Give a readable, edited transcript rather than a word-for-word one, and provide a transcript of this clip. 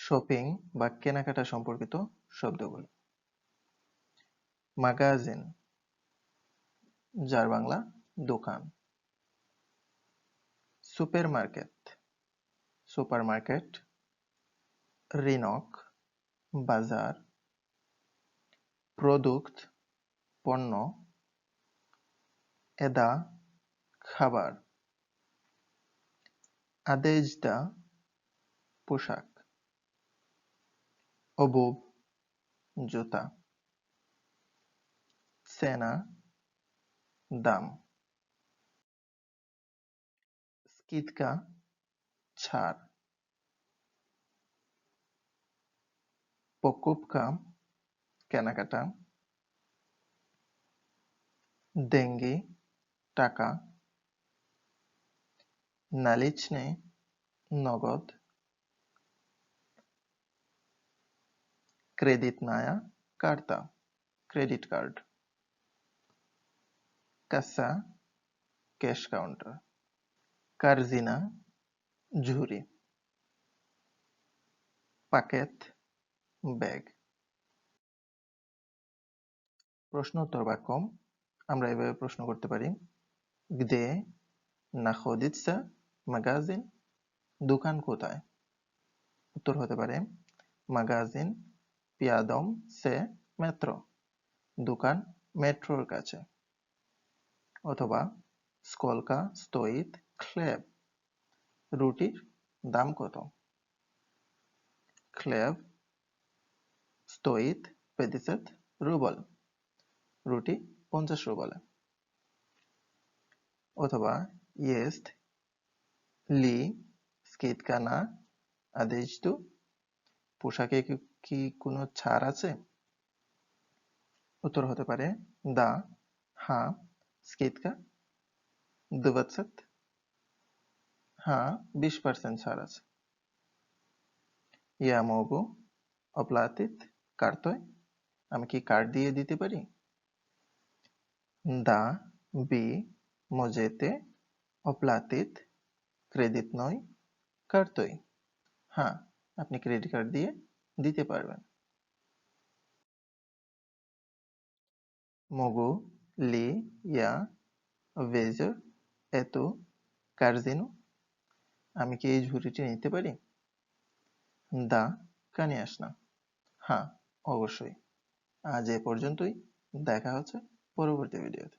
Shopping বা কেনাকাটা সম্পর্কিত শব্দগুলো। মাগাজিন, যার বাংলা দোকান। Supermarket, supermarket. রিনক, বাজার। প্রোডাক্ট, পণ্য। এদা, খাবার। আদেজদা, পোশাক। অবুব, জুতা। সেনা, দাম। স্কিদকা, ছাড়। পকুবকা, কেনাকাটা। দেঙ্গি, টাকা। নালিচনে, নগদ। ক্রেডিটনায়া, কার্তা, ক্রেডিট কার্ড। কাসা, ক্যাশ কাউন্টার। কারজিনা, ঝুড়ি। পাকেট, ব্যাগ। প্রশ্ন উত্তর বাক্য আমরা এভাবে প্রশ্ন করতে পারি। গদে নাখোদিৎসা ম্যাগাজিন, দোকান কোথায়? উত্তর হতে পারে ম্যাগাজিন পিয়াদম সে মেট্রো, দোকান মেট্রোর কাছে। অথবা স্কলকা স্টোইত খ্লেব, রুটির দাম কত? খ্লেব স্টোইত 50 রুবল, রুটি 50 রুবলে। অথবা ইয়েস্ট লি স্কিদকানা আদেজদু, পোশাকে কি কোনো ছাড় আছে? উত্তর হতে পারে দা, হ্যাঁ। স্কিদকা 20, হ্যাঁ 20% ছাড় আছে। ইয়া মগু অপ্লাতিত কার্তয়, আমি কি কার্ড দিয়ে দিতে পারি? দা বি মজেতে অপ্লাতিত ক্রেডিট নয় কার্তয়, হ্যাঁ আপনি ক্রেডিট কার্ড দিয়ে দিতে পারবেন। মগু লি ইয়া ভেজর এত কার্জিনো, আমি কি এই ঝুড়িটি নিতে পারি? দা কানে আসনা, হ্যাঁ অবশ্যই। আজ এ পর্যন্তই, দেখা হচ্ছে পরবর্তী ভিডিওতে।